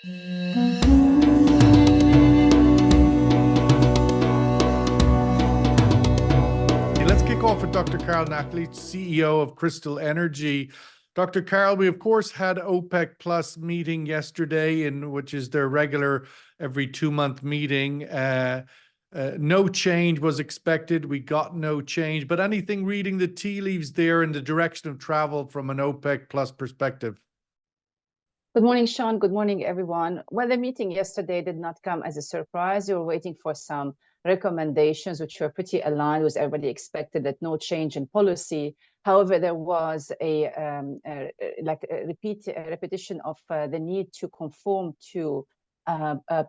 Let's kick off with Dr. Carole Nakhle, CEO of Crystol Energy. Dr. Carole, we of course had OPEC Plus meeting yesterday, which is their regular every 2-month meeting. No change was expected. We got no change, but anything reading the tea leaves there in the direction of travel from an OPEC Plus perspective? Good morning, Sean. Good morning, everyone. Well, the meeting yesterday did not come as a surprise. We were waiting for some recommendations, which were pretty aligned with everybody expected, that no change in policy. However, there was a repetition of the need to conform to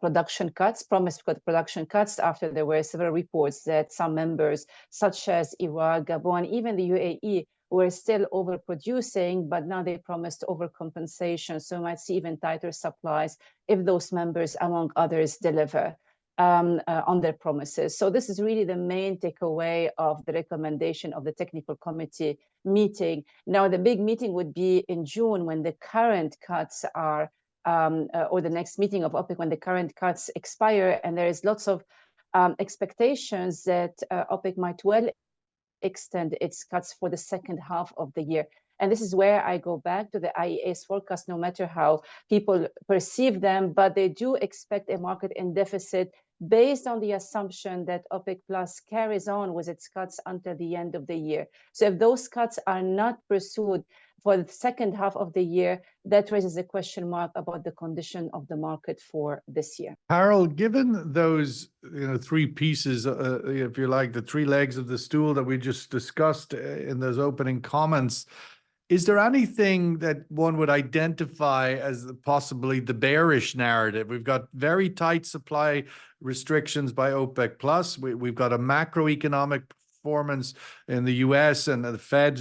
production cuts, promised production cuts, after there were several reports that some members, such as Iraq, Gabon, even the UAE, were still overproducing, but now they promised overcompensation. So we might see even tighter supplies if those members, among others, deliver on their promises. So this is really the main takeaway of the recommendation of the technical committee meeting. Now, the big meeting would be in June when the current cuts are, or the next meeting of OPEC when the current cuts expire. And there is lots of expectations that OPEC might well extend its cuts for the second half of the year. And this is where I go back to the IEA's forecast, no matter how people perceive them, but they do expect a market in deficit based on the assumption that OPEC Plus carries on with its cuts until the end of the year. So if those cuts are not pursued for the second half of the year, that raises a question mark about the condition of the market for this year. Carole, given those three pieces, if you like, the three legs of the stool that we just discussed in those opening comments, is there anything that one would identify as possibly the bearish narrative? We've got very tight supply restrictions by OPEC Plus. We've got a macroeconomic performance in the US and the Fed,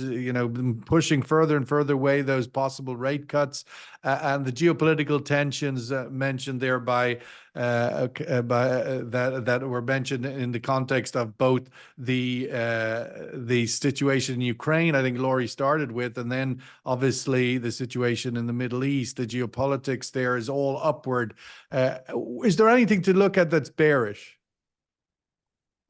pushing further and further away those possible rate cuts, and the geopolitical tensions mentioned there by that were mentioned in the context of both the situation in Ukraine, I think Laurie started with, and then obviously the situation in the Middle East. The geopolitics there is all upward. Is there anything to look at that's bearish?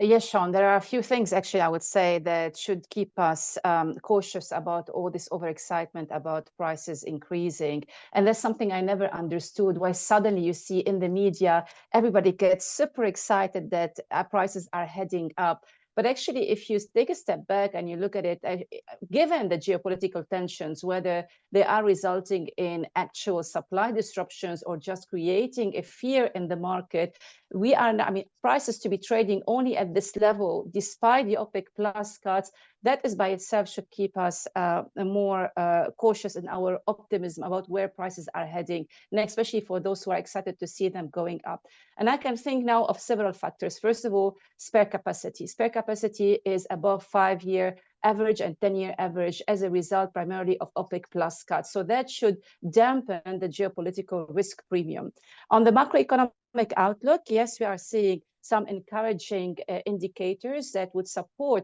Yes, Sean, there are a few things, actually, I would say, that should keep us cautious about all this overexcitement about prices increasing. And that's something I never understood, why suddenly you see in the media, everybody gets super excited that prices are heading up. But actually, if you take a step back and you look at it, given the geopolitical tensions, whether they are resulting in actual supply disruptions or just creating a fear in the market, we are, prices to be trading only at this level, despite the OPEC Plus cuts, that is by itself should keep us more cautious in our optimism about where prices are heading, and especially for those who are excited to see them going up. And I can think now of several factors. First of all, spare capacity. Spare capacity is above 5-year average and 10-year average as a result primarily of OPEC Plus cuts. So that should dampen the geopolitical risk premium. On the macroeconomic outlook, yes, we are seeing some encouraging indicators that would support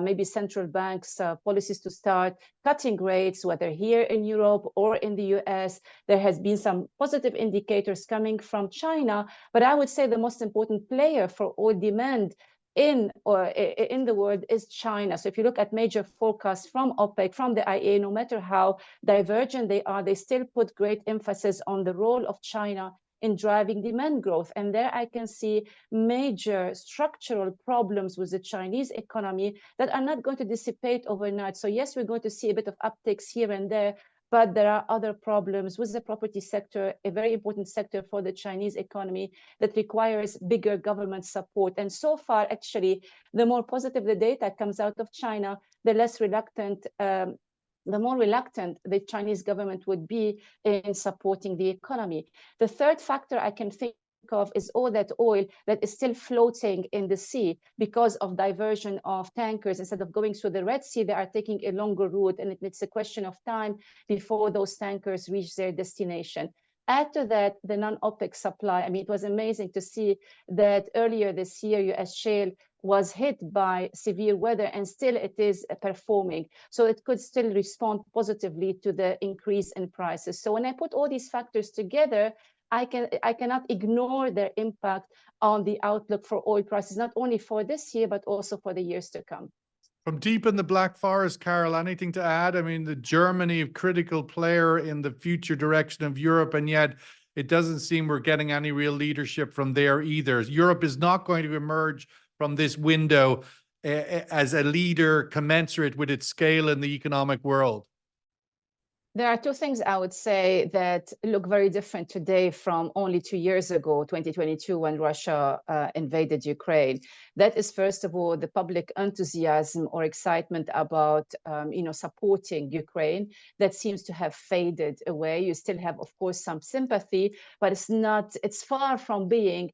maybe central banks' policies to start cutting rates, whether here in Europe or in the US. There has been some positive indicators coming from China, but I would say the most important player for oil demand in the world is China. So if you look at major forecasts from OPEC, from the IEA, no matter how divergent they are, they still put great emphasis on the role of China in driving demand growth. And there I can see major structural problems with the Chinese economy that are not going to dissipate overnight. So yes, we're going to see a bit of upticks here and there, but there are other problems with the property sector, a very important sector for the Chinese economy that requires bigger government support. And so far, actually, the more positive the data comes out of China, the more reluctant the Chinese government would be in supporting the economy. The third factor I can think of is all that oil that is still floating in the sea because of diversion of tankers. Instead of going through the Red Sea, they are taking a longer route, and it's a question of time before those tankers reach their destination. Add to that the non-OPEC supply. It was amazing to see that earlier this year, US shale was hit by severe weather, and still it is performing. So it could still respond positively to the increase in prices. So when I put all these factors together, I cannot ignore their impact on the outlook for oil prices, not only for this year, but also for the years to come. From deep in the Black Forest, Carole, anything to add? I mean, the Germany, a critical player in the future direction of Europe, and yet it doesn't seem we're getting any real leadership from there either. Europe is not going to emerge from this window as a leader commensurate with its scale in the economic world. There are two things I would say that look very different today from only 2 years ago, 2022, when Russia invaded Ukraine. That is, first of all, the public enthusiasm or excitement about, supporting Ukraine. That seems to have faded away. You still have, of course, some sympathy, but it's far from being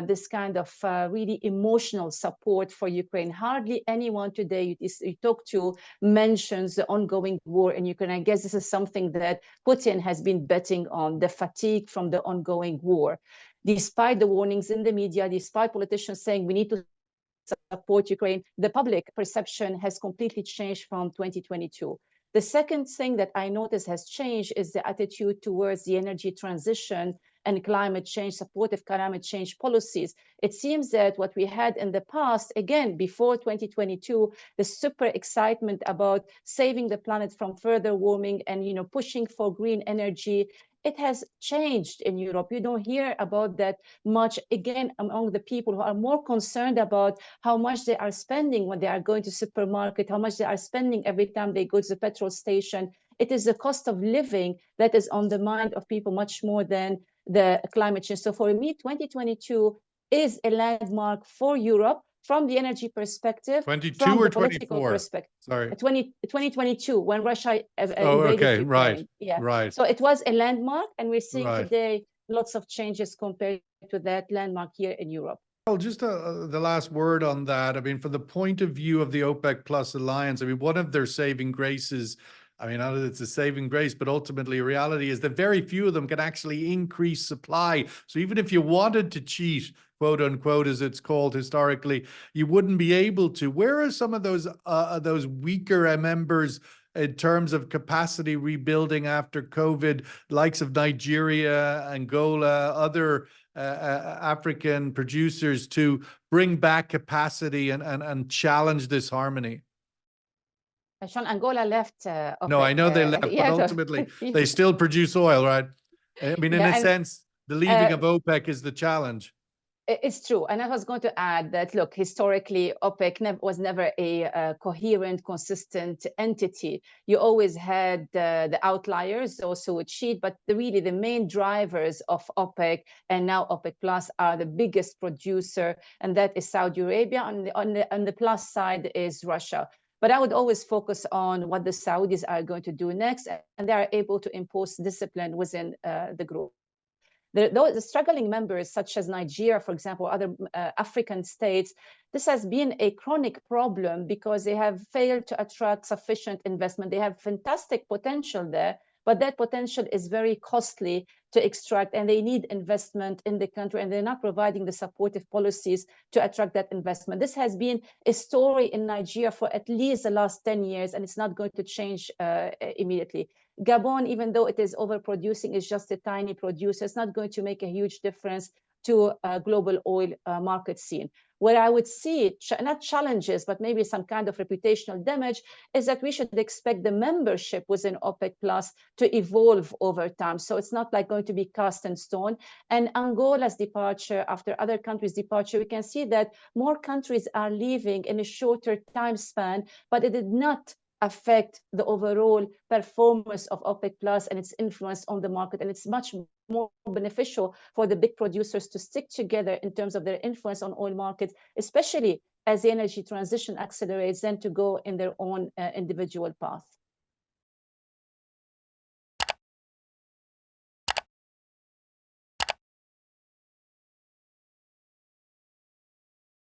this kind of really emotional support for Ukraine. Hardly anyone today you talk to mentions the ongoing war in Ukraine. I guess this is something that Putin has been betting on, the fatigue from the ongoing war. Despite the warnings in the media, despite politicians saying we need to support Ukraine, the public perception has completely changed from 2022. The second thing that I notice has changed is the attitude towards the energy transition and climate change, supportive climate change policies. It seems that what we had in the past, again, before 2022, the super excitement about saving the planet from further warming and pushing for green energy, it has changed in Europe. You don't hear about that much, again, among the people who are more concerned about how much they are spending when they are going to supermarket, how much they are spending every time they go to the petrol station. It is the cost of living that is on the mind of people much more than the climate change. So for me, 2022 is a landmark for Europe from the energy perspective, 22 from or the political 24? perspective. Sorry. 2022, when Russia invaded okay, Ukraine. right, Yeah. right. So it was a landmark, and we're seeing Right. today lots of changes compared to that landmark here in Europe. Well, just the last word on that. I mean, from the point of view of the OPEC Plus alliance, I mean, one of their saving graces, I mean, not that it's a saving grace, but ultimately reality is that very few of them can actually increase supply. So even if you wanted to cheat, quote unquote, as it's called historically, you wouldn't be able to. Where are some of those weaker members in terms of capacity rebuilding after COVID, likes of Nigeria, Angola, other African producers to bring back capacity and challenge this harmony? Sean, Angola left OPEC. No, I know they left, but ultimately they still produce oil, right? I mean, in a sense, the leaving of OPEC is the challenge. It's true. And I was going to add that, look, historically, OPEC was never a coherent, consistent entity. You always had the outliers, those who would cheat, but really the main drivers of OPEC and now OPEC Plus are the biggest producer, and that is Saudi Arabia. On the plus side is Russia. But I would always focus on what the Saudis are going to do next, and they are able to impose discipline within the group. The struggling members, such as Nigeria, for example, other African states, this has been a chronic problem because they have failed to attract sufficient investment. They have fantastic potential there, but that potential is very costly to extract, and they need investment in the country, and they're not providing the supportive policies to attract that investment. This has been a story in Nigeria for at least the last 10 years, and it's not going to change immediately. Gabon, even though it is overproducing, is just a tiny producer. It's not going to make a huge difference to a global oil market scene. Where I would see, not challenges, but maybe some kind of reputational damage, is that we should expect the membership within OPEC Plus to evolve over time. So it's not like going to be cast in stone. And Angola's departure, after other countries' departure, we can see that more countries are leaving in a shorter time span, but it did not affect the overall performance of OPEC Plus and its influence on the market. And it's much more beneficial for the big producers to stick together in terms of their influence on oil markets, especially as the energy transition accelerates, than to go in their own individual path.